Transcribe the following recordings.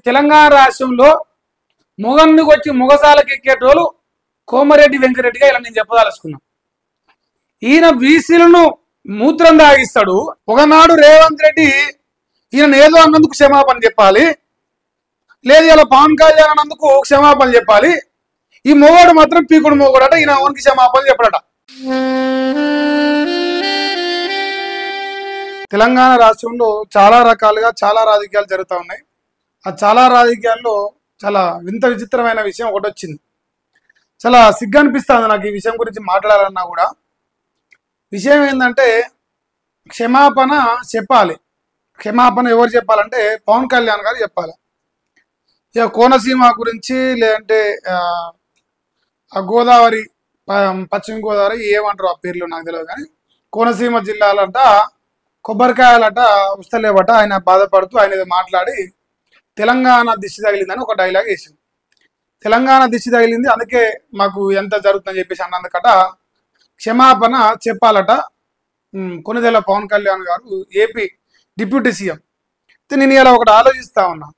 తెలంగాణ రాష్ట్రంలో మొగన్నుకు వచ్చి మొగసాలకి ఎక్కేటోళ్ళు కోమరెడ్డి వెంకరెడ్డిగా ఇలా నేను చెప్పదలుచుకున్నా. ఈయన బీసీలను మూత్రం తాగిస్తాడు. ఒకనాడు రేవంత్ రెడ్డి ఈయన ఏదో అన్నందుకు క్షమాపణ చెప్పాలి, లేదు ఇలా పవన్ కళ్యాణ్ అన్నందుకు క్షమాపణ చెప్పాలి. ఈ మొగోడు మాత్రం పీకుడు మొగోడట, ఈయన ఓనికి క్షమాపణ చెప్పడట. తెలంగాణ రాష్ట్రంలో చాలా రకాలుగా చాలా రాజకీయాలు జరుగుతూ ఉన్నాయి. ఆ చాలా రాజకీయాల్లో చాలా వింత విచిత్రమైన విషయం ఒకటి వచ్చింది. చాలా సిగ్గు అనిపిస్తుంది నాకు ఈ విషయం గురించి మాట్లాడాలన్నా కూడా. విషయం ఏంటంటే క్షమాపణ చెప్పాలి. క్షమాపణ ఎవరు చెప్పాలంటే పవన్ కళ్యాణ్ గారు చెప్పాలి. ఇక కోనసీమ గురించి లేదంటే ఆ గోదావరి, పశ్చిమ గోదావరి ఏమంటారు ఆ పేర్లు నాకు తెలియదు, కానీ కోనసీమ జిల్లాలంట కొబ్బరికాయలట వస్తలేవట, ఆయన బాధపడుతూ ఆయన ఏదో మాట్లాడి తెలంగాణ దిష్టి తగిలిందని ఒక డైలాగ్ వేసింది. తెలంగాణ దిష్టి తగిలింది అందుకే మాకు ఎంత జరుగుతుందని చెప్పేసి అన్నందుకట క్షమాపణ చెప్పాలట కొనిదెల పవన్ కళ్యాణ్ గారు, ఏపీ డిప్యూటీ సీఎం. నేను ఇలా ఒకటి ఆలోచిస్తా ఉన్నా,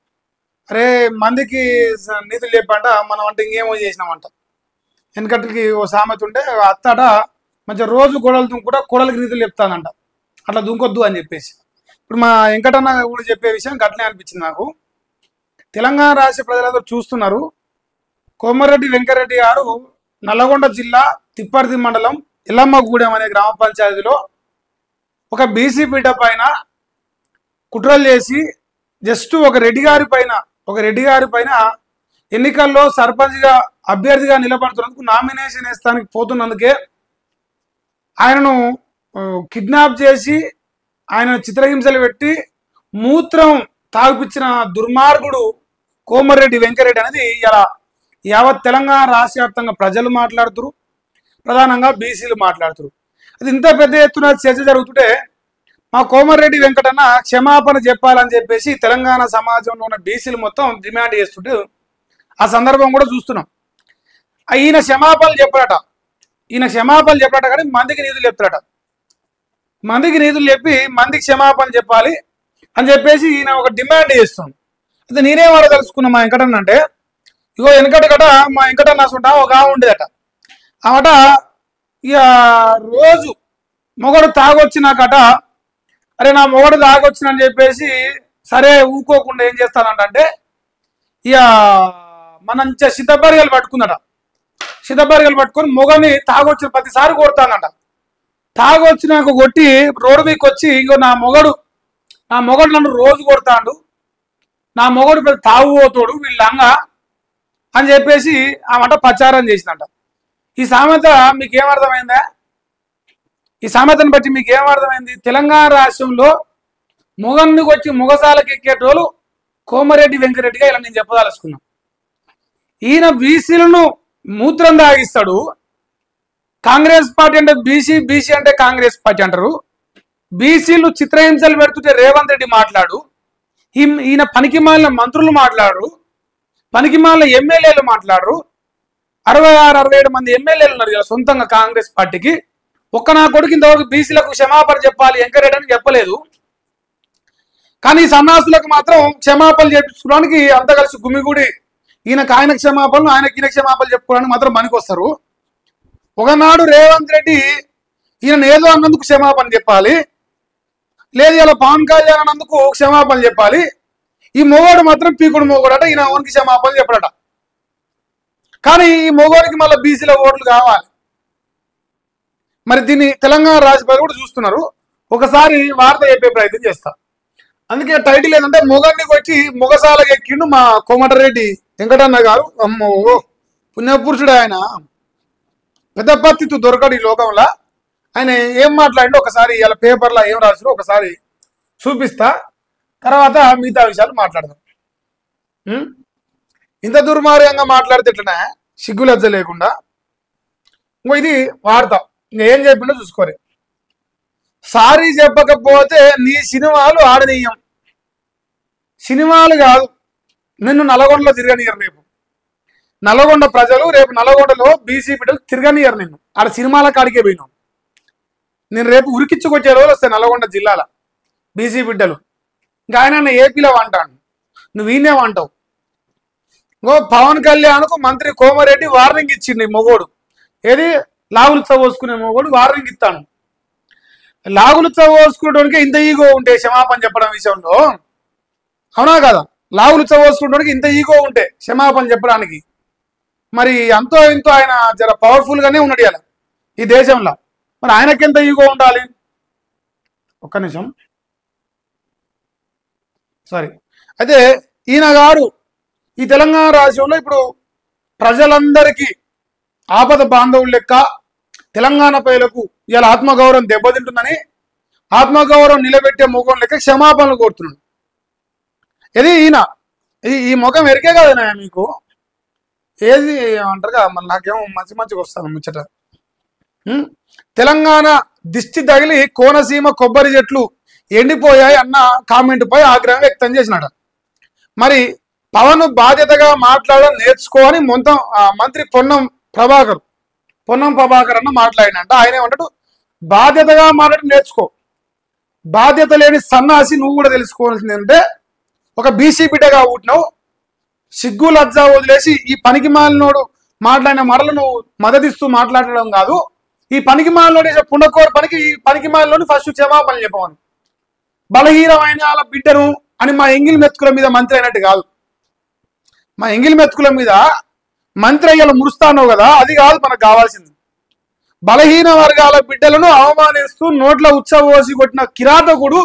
అరే మందికి నీతులు చెప్పంట, మనం అంటే ఇంకేమో చేసినామంట. వెనకటికి ఓ సామెత ఉంటే అత్తట మంచిగా రోజు గొడవలు దుంకుట కోడలికి నీతులు చెప్తానంట, అట్లా దుంకొద్దు అని చెప్పేసి. ఇప్పుడు మా వెంకటన్న కూడా చెప్పే విషయం గట్లనే అనిపించింది నాకు. తెలంగాణ రాష్ట్ర ప్రజలందరూ చూస్తున్నారు. కోమరెడ్డి వెంకరెడ్డి గారు నల్లగొండ జిల్లా తిప్పర్తి మండలం ఎల్లమ్మగూడెం అనే గ్రామ పంచాయతీలో ఒక బీసీ బిడ్డ పైన కుట్రలు చేసి జస్ట్ ఒక రెడ్డి గారి పైన ఎన్నికల్లో సర్పంచ్గా అభ్యర్థిగా నిలబడుతున్నందుకు నామినేషన్ వేస్తానికి పోతున్నందుకే ఆయనను కిడ్నాప్ చేసి ఆయన చిత్రహింసలు పెట్టి మూత్రం తాగిపించిన దుర్మార్గుడు కోమరెడ్డి వెంకరెడ్డి అనేది ఇలా యావత్ తెలంగాణ రాష్ట్ర వ్యాప్తంగా ప్రజలు మాట్లాడుతున్నారు, ప్రధానంగా బీసీలు మాట్లాడుతున్నారు. అది ఇంత పెద్ద ఎత్తున చర్చ జరుగుతుంటే మా కోమరెడ్డి వెంకటన్న క్షమాపణ చెప్పాలని చెప్పేసి తెలంగాణ సమాజంలో ఉన్న బీసీలు మొత్తం డిమాండ్ చేస్తుంటే ఆ సందర్భం కూడా చూస్తున్నాం. ఈయన క్షమాపణలు చెప్పాడట కానీ మందికి నీతులు చెప్తాడట. మందికి నీతులు చెప్పి మందికి క్షమాపణ చెప్పాలి అని చెప్పేసి ఈయన ఒక డిమాండ్ చేస్తుంది. అయితే నేనేం అడగదలుచుకున్నా మా వెంకటన్న అంటే, ఇగో వెనకటగట మా వెంకటన్న అసంట ఒక ఆమె ఉండేదట. ఆమెట ఇక రోజు మొగడు తాగొచ్చినాకట, అరే నా మొగడు తాగొచ్చినని చెప్పేసి సరే ఊకోకుండా ఏం చేస్తానంటే ఇక మంచిగా సిద్ధబరిగలు పట్టుకుందట. సిద్ధబరిగలు పట్టుకొని మొగని తాగొచ్చిన ప్రతిసారి కొడతానంట. తాగొచ్చినాక కొట్టి రోడ్డు మీదకి వచ్చి ఇంకో నా మొగడు నన్ను రోజు కొడతాడు, నా మొగడు పెద్ద తాగుపోతాడు వీళ్ళంగా అని చెప్పేసి ఆమెట ప్రచారం చేసిందంట. ఈ సామెత మీకేమర్థమైందా? ఈ సామెతను బట్టి మీకు ఏమర్థమైంది? తెలంగాణ రాష్ట్రంలో మొగన్నుకు వచ్చి మొగసాలకి ఎక్కేటోళ్ళు కోమరెడ్డి వెంకరెడ్డిగా ఇలా నేను చెప్పదలుచుకున్నా. ఈయన బీసీలను మూత్రం తాగిస్తాడు. కాంగ్రెస్ పార్టీ అంటే బీసీ అంటే కాంగ్రెస్ పార్టీ అంటారు. బీసీలు చిత్రహింసలు పెడుతుంటే రేవంత్ రెడ్డి మాట్లాడు, ఈయన పనికి మాలిన మంత్రులు మాట్లాడరు, పనికి మాలిన ఎమ్మెల్యేలు మాట్లాడరు. 66-67 మంది ఎమ్మెల్యేలు ఉన్నారు కదా సొంతంగా కాంగ్రెస్ పార్టీకి. ఒక్క నా కొడుకు ఇంతవరకు బీసీలకు క్షమాపణ చెప్పాలి వెంకరెడ్డి అని చెప్పలేదు. కానీ సన్నాసులకు మాత్రం క్షమాపణలు చేపించుకోవడానికి అంత కలిసి గుమిగూడి ఆయన క్షమాపణలు ఈయన క్షమాపణలు చెప్పుకోవడానికి మాత్రం పనికొస్తారు. ఒకనాడు రేవంత్ రెడ్డి ఈయన ఏదో అన్నందుకు క్షమాపణ చెప్పాలి, లేదు ఇలా పవన్ కళ్యాణ్ అన్నందుకు క్షమాపణ చెప్పాలి. ఈ మొగోడు మాత్రం పీకుడు మొగోడట, ఈయన ఓనికి క్షమాపణ చెప్పడట. కానీ ఈ మొగోడికి మళ్ళీ బీసీల ఓట్లు కావాలి. మరి దీన్ని తెలంగాణ రాష్ట్ర ప్రజలు కూడా చూస్తున్నారు. ఒకసారి వార్త చెప్పే ప్రయత్నం చేస్తా. అందుకే టైటిల్ ఏంటంటే మొగన్నికి వచ్చి మొగసాలకి ఎక్కిండు మా కోమటిరెడ్డి వెంకటన్న గారు. అమ్మో పుణ్యపురుషుడు ఆయన, పెద్ద పత్తితో దొరకడు ఈ లోకంలో. ఆయన ఏం మాట్లాడిండో ఒకసారి ఇలా పేపర్లో ఏం రాసినో ఒకసారి చూపిస్తా, తర్వాత మిగతా విషయాలు మాట్లాడదాం. ఇంత దుర్మార్గంగా మాట్లాడితే ఎట్లనే సిగ్గులజ్జ లేకుండా. ఇంకో ఇది వార్త, ఇంకేం చెప్పిండో చూసుకోరు. సారీ చెప్పకపోతే నీ సినిమాలు ఆడనీయం. సినిమాలు కాదు, నిన్ను నల్గొండలో తిరగనియరు. రేపు నల్గొండ ప్రజలు రేపు నల్గొండలో బీసీ బిడ్డలు తిరగనియరు నిన్ను. ఆడ సినిమాల కాడికే పోయినావు. నేను రేపు ఉరికిచ్చుకొచ్చే రోజులు వస్తాయి నల్గొండ జిల్లాల బీసీ బిడ్డలు. ఇంకా ఆయన ఏపీలో అంటాను, నువ్వు ఈయనేమంటావు? ఇంకో పవన్ కళ్యాణ్కు మంత్రి కోమరెడ్డి వార్నింగ్ ఇచ్చిండు. మొగోడు ఏది లాగులు చవోసుకునే మొగోడు వార్నింగ్ ఇస్తాను. లాగులు చవోసుకునేటోనికి ఇంత ఈగో ఉంటే క్షమాపణ చెప్పడం విషయంలో, అవునా కదా? లాగులు చవోసుకునేటోనికి ఇంత ఈగో ఉంటే క్షమాపణ చెప్పడానికి మరి అంతో ఇంతో ఆయన జర పవర్ఫుల్ గానే ఉన్నాడు ఇలా ఈ దేశంలో. మరి ఆయనకెంత ఈగో ఉండాలి? ఒక్క నిమిషం, సారీ. అయితే ఈయన గారు ఈ తెలంగాణ రాష్ట్రంలో ఇప్పుడు ప్రజలందరికీ ఆపద బాంధవులు లెక్క తెలంగాణ ప్రజలకు ఇలా ఆత్మగౌరవం దెబ్బతింటుందని ఆత్మగౌరవం నిలబెట్టే ముఖం లెక్క క్షమాపణలు కోరుతున్నాడు. ఇది ఈయన ఈ ముఖం ఎరికే కదా మీకు, ఏది అంటారు కదా, మళ్ళీ నాకేమో మంచిగా వస్తాను ముచ్చట. తెలంగాణ దిష్టి తగిలి కోనసీమ కొబ్బరి చెట్లు ఎండిపోయాయి అన్న కామెంట్ పై ఆగ్రహం వ్యక్తం చేసినాడు. మరి పవన్ బాధ్యతగా మాట్లాడడం నేర్చుకోని మంత్రి పొన్నం ప్రభాకర్ అన్న మాట్లాడినంట. ఆయన ఏమంటాడు, బాధ్యతగా మాట్లాడడం నేర్చుకో, బాధ్యత లేని సన్నాసి నువ్వు కూడా తెలుసుకోవాల్సింది ఏంటంటే ఒక బీసీ బిడ్డగా పుట్టినావు, సిగ్గు లజ్జా వదిలేసి ఈ పనికి మాలినోడు మాట్లాడిన మాటలు నువ్వు మద్దతిస్తూ మాట్లాడడం కాదు. ఈ పనికి మాలినోడు పుండకోరు పనికి ఈ పనికి మాలినోడు ఫస్ట్ క్షమాపణ చెప్పమని. బలహీనమైన వాళ్ళ బిడ్డను అని మా ఎంగిల్ మెతుకుల మీద మంత్రి అయినట్టు కాదు. మా ఎంగిల్ మెతుకుల మీద మంత్రి అయ్యాల మురుస్తానో కదా, అది కాదు మనకు కావాల్సింది. బలహీన వర్గాల బిడ్డలను అవమానిస్తూ నోట్ల ఉచ్చబోసి కొట్టిన కిరాతకుడు,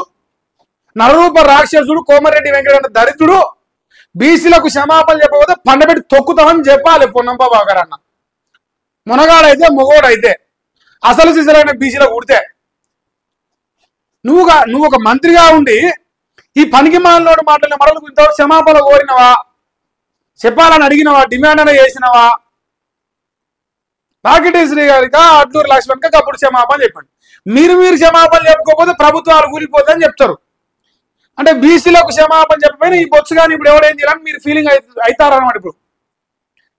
నరరూప రాక్షసుడు కోమరెడ్డి వెంకట దరిద్రుడు బీసీలకు క్షమాపణ చెప్పకపోతే పండబెట్టి తొక్కుతామని చెప్పాలి పొన్నం ప్రభాకర్ అన్న. మునగాడైతే మొగోడైతే అసలు సిసలైన బీసీలకు ఉడితే నువ్వు ఒక మంత్రిగా ఉండి ఈ పనికి మాలినోడు మాట్లాడిన మరలకు ఇంతవరకు క్షమాపణ కోరినవా? చెప్పాలని అడిగినవా? డిమాండ్ అయినా చేసినవా? రాకెటేశ్వరి గారిక అడ్లూరు లక్ష్మణ్కి అప్పుడు క్షమాపణ చెప్పండి. మీరు క్షమాపణ చెప్పుకోకపోతే ప్రభుత్వాలు కూలిపోతాయని చెప్తారు. అంటే బీసీలకు క్షమాపణ చెప్పకపోయినా ఈ బొచ్చు కానీ ఇప్పుడు ఎవడేం చేయాలని మీరు ఫీలింగ్ అవుతారన్నమాట. ఇప్పుడు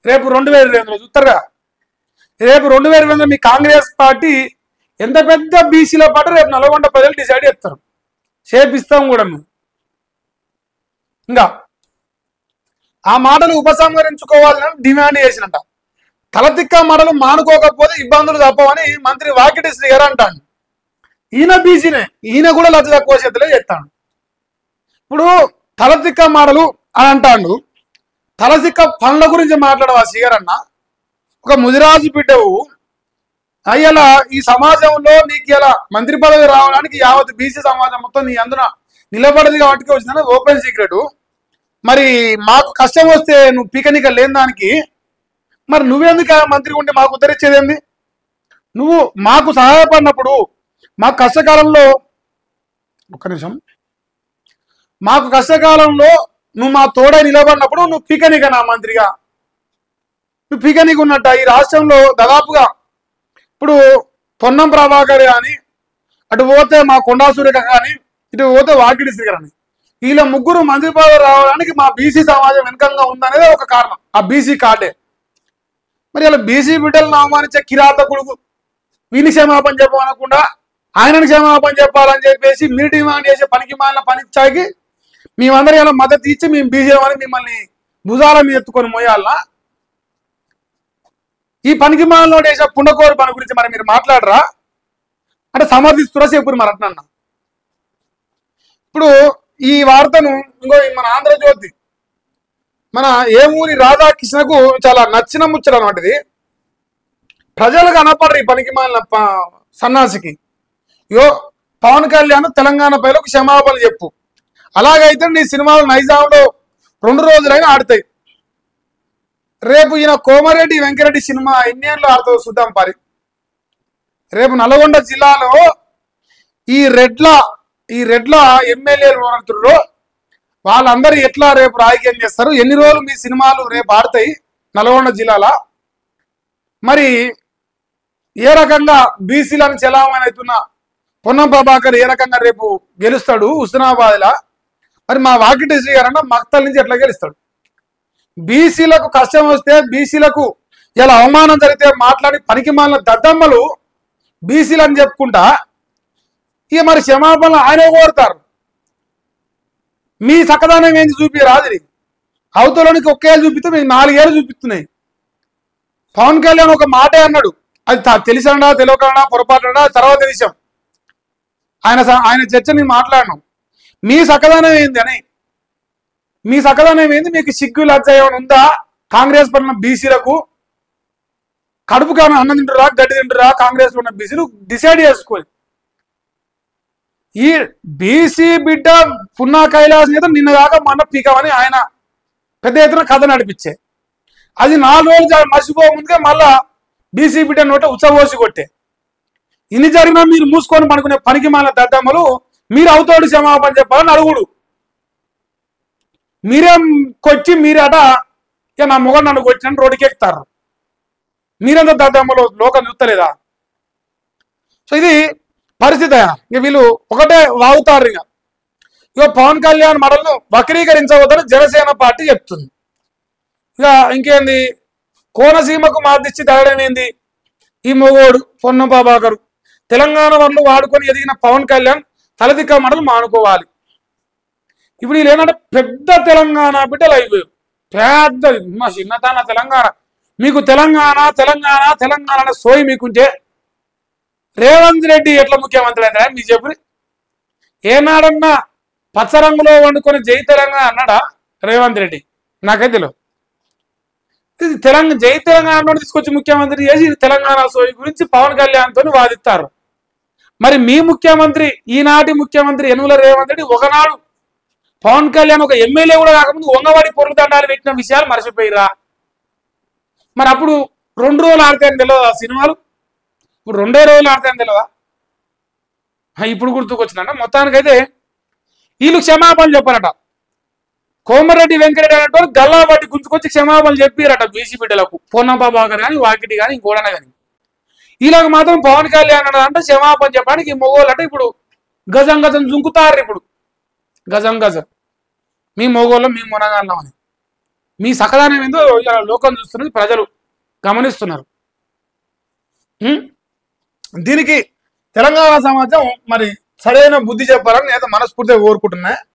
రేపు 2020 చూస్తారుగా, రేపు 2020 మీ కాంగ్రెస్ పార్టీ ఎంత పెద్ద బీసీలో పాటు రేపు నల్గొండ ప్రజలు డిసైడ్ చేస్తారు, చేపిస్తాం కూడా మేము. ఇంకా ఆ మాటలు ఉపసంహరించుకోవాలని డిమాండ్ చేసినట్ట. తలతిక్క మాటలు మానుకోకపోతే ఇబ్బందులు తప్పవని మంత్రి వాకిటి గారు అంటాడు. ఈయన బీసీనే, ఈయన కూడా లజ్జ తక్కువ చేతులే చేస్తాడు. ఇప్పుడు తలతిక్క మాటలు అని అంటాడు. తలతిక్క పనుల గురించి మాట్లాడవా శ్రీగారన్న? ఒక ముదిరాజు బిడ్డవు అయ్యలా ఈ సమాజంలో నీకు ఇలా మంత్రి పదవి రావడానికి యావత్ బీసీ సమాజం మొత్తం నీ అందున నిలబడది కాబట్టి వచ్చిందని ఓపెన్ సీక్రెట్. మరి మాకు కష్టం వస్తే నువ్వు పీకనిక లేని దానికి మరి నువ్వెందుకు మంత్రి ఉంటే మాకు ఉద్ధరించేది ఏంది? నువ్వు మాకు సహాయపడినప్పుడు మాకు కష్టకాలంలో ఒక్క నిమిషం మాకు కష్టకాలంలో నువ్వు మా తోడ నిలబడినప్పుడు నువ్వు పీకనిక నా మంత్రిగా నువ్వు పీకనిక ఉన్నట్ట. ఈ రాష్ట్రంలో దాదాపుగా ఇప్పుడు పొన్నం ప్రభాకర్ కానీ, అటు పోతే మా కొండా సూర్యక కానీ, ఇటు పోతే వాకిడి శ్రీకర్ అని, వీళ్ళ ముగ్గురు మంత్రి పదవి రావడానికి మా బీసీ సమాజం వెనుకంగా ఉందనేది ఒక కారణం, ఆ బీసీ కార్డే. మరి ఇలా బీసీ బిడ్డలను అవమానించే కిరాతకుడు వీని క్షమాపణ చెప్పమనకుండా ఆయనను క్షమాపణ చెప్పాలని చెప్పేసి మీరు డిమాండ్ చేసే పనికి మాలిన పనిచ్చాకి మేమందరం ఇలా మద్దతు ఇచ్చి మేము బీసీ అని మిమ్మల్ని భుజాల మీద ఎత్తుకొని మోయాలనా? ఈ పనికి మాలలో వేసే పుండకోరు పని గురించి మరి మీరు మాట్లాడరా అంటే సమర్థిస్తురా చెప్పురు మరి అట్నన్నా. ఇప్పుడు ఈ వార్తను ఇంకో మన ఆంధ్రజ్యోతి మన ఏమూరి రాధాకృష్ణకు చాలా నచ్చిన ముచ్చట అన్నమాట. ఇది ప్రజలకు అనపడరు ఈ పనికి మాలిన సన్నాసికి. పవన్ కళ్యాణ్ తెలంగాణ ప్రజలకు క్షమాపణ చెప్పు, అలాగైతే నీ సినిమాలు నైజాంలో 2 రోజులైనా ఆడతాయి. రేపు ఈయన కోమరెడ్డి వెంకరెడ్డి సినిమా ఎన్నేళ్ళు ఆడుతుందో చూద్దాం పరి. రేపు నల్గొండ జిల్లాలో ఈ రెడ్ల ఎమ్మెల్యేలు ఆడుతుర్రో వాళ్ళందరూ ఎట్లా రేపు రాజకీయం చేస్తారు, ఎన్ని రోజులు మీ సినిమాలు రేపు ఆడతాయి నల్గొండ జిల్లాలో. మరి ఏ రకంగా బీసీలను చలామణి అవుతున్న పొన్నం ప్రభాకర్ ఏ రకంగా రేపు గెలుస్తాడు హుస్నాబాద్లా? మరి మా వాకిటి శ్రీ గారన్న మక్తల్ నుంచి ఎట్లా గెలుస్తాడు? బీసీలకు కష్టం వస్తే బీసీలకు ఇలా అవమానం జరిగితే మాట్లాడి పనికి మాలిన దద్దమ్మలు బీసీలు అని చెప్పుకుంటా ఇక మరి క్షమాపణలు ఆయనే కోరుతారు. మీ సకదానం ఏంది చూపి రాదు. అవతలోనికి ఒక్కేళ్ళు చూపిస్తే మీకు 4 ఏళ్ళు చూపిస్తున్నాయి. పవన్ కళ్యాణ్ ఒక మాటే అన్నాడు, అది తెలిసడా తెలియకడా పొరపాటుడా తర్వాత విషయం. ఆయన చర్చ నేను మాట్లాడినాం. మీ సకదానం ఏంది అని, మీ సకదానం ఏంది, మీకు సిగ్గు లజ్జ ఏమైనా ఉందా? కాంగ్రెస్ పడిన బీసీలకు కడుపు కానీ అన్నం తింటురా గడ్డి తింటురా? కాంగ్రెస్ ఉన్న బీసీలు డిసైడ్ చేసుకోవాలి. ఈ బీసీ బిడ్డ పున్నా కైలాసం అయితే నిన్న దాకా మన పీకమని ఆయన పెద్ద ఎత్తున కథ నడిపించే, అది 4 రోజులు మర్చిపో ముందుగా మళ్ళా బీసీ బిడ్డ నోట ఉచ్చబోసి కొట్టే. ఇన్ని జరిగినా మీరు మూసుకొని పడుకునే పనికి మాల దద్దమ్మలు మీరు అవుతాడు క్షమాపణ చెప్పాలని అడుగుడు. మీరేం కొచ్చి మీరట ఇక నా మొగ నన్ను కొట్టినని రోడ్డుకి ఎక్కుతారు. మీరెంత దద్దమ్మలు లోకం చూస్తలేదా? సో ఇది పరిస్థితి. ఇక వీళ్ళు ఒకటే వాగుతారు. ఇక పవన్ కళ్యాణ్ మడలను వక్రీకరించవద్దని జనసేన పార్టీ చెప్తుంది. ఇక ఇంకేంది, కోనసీమకు మార్దిచ్చి తగ్గడం ఏంది? ఈ మొగోడు పొన్నం ప్రభాకరు తెలంగాణ వాళ్ళు వాడుకొని ఎదిగిన పవన్ కళ్యాణ్ తలదిక్క మడలు మానుకోవాలి. ఇప్పుడు వీళ్ళు ఏంటంటే పెద్ద తెలంగాణ బిడ్డలు అయిపోయారు. పెద్దది మా చిన్నతన తెలంగాణ. మీకు తెలంగాణ తెలంగాణ తెలంగాణ అనే సోయి మీకుంటే రేవంత్ రెడ్డి ఎట్లా ముఖ్యమంత్రి అయితే మీకు చెప్పు. ఏనాడన్నా పచ్చరంగులో వండుకొని జై తెలంగాణ అన్నాడా రేవంత్ రెడ్డి? నాకైతే తెలియదు. జై తెలంగాణ తీసుకొచ్చి ముఖ్యమంత్రి చేసి తెలంగాణ సోయి గురించి పవన్ కళ్యాణ్తో వాదిస్తారు. మరి మీ ముఖ్యమంత్రి, ఈనాటి ముఖ్యమంత్రి యనుమల రేవంత్ రెడ్డి ఒకనాడు పవన్ కళ్యాణ్ ఒక ఎమ్మెల్యే కూడా కాకముందు వంగవాడి పొరుగు దండాలు పెట్టిన విషయాలు మర్చిపోయిరా? మరి అప్పుడు 2 రోజులు ఆడతాయని తెలియదా సినిమాలు? ఇప్పుడు 2 రోజులు ఆడతాయని తెలియదా? ఇప్పుడు గుర్తుకొచ్చిందంట. మొత్తానికైతే వీళ్ళు క్షమాపణ చెప్పారట. కోమరెడ్డి వెంకరెడ్డి అనేటువంటి గల్లా బట్టి గుంజుకొచ్చి క్షమాపణలు చెప్పారట బీసీ బిడ్డలకు. పొన్నం ప్రభాకర్ కానీ వాకిటి కానీ ఇంకోడన కానీ. వీళ్ళకి మాత్రం పవన్ కళ్యాణ్ అంటే క్షమాపణ చెప్పడానికి మొగోళ్ళు అంటే ఇప్పుడు గజం గజం జుంకుతారు. ఇప్పుడు గజం గజం మీ మొగోళ్ళు మీ మునగాళ్ళం అని. మీ సకదానం ఏందో లోకం చూస్తున్నది, ప్రజలు గమనిస్తున్నారు. దీనికి తెలంగాణ సమాజం మరి సరైన బుద్ధి చెప్పాలని నేను మనస్ఫూర్తిగా కోరుకుంటున్నా.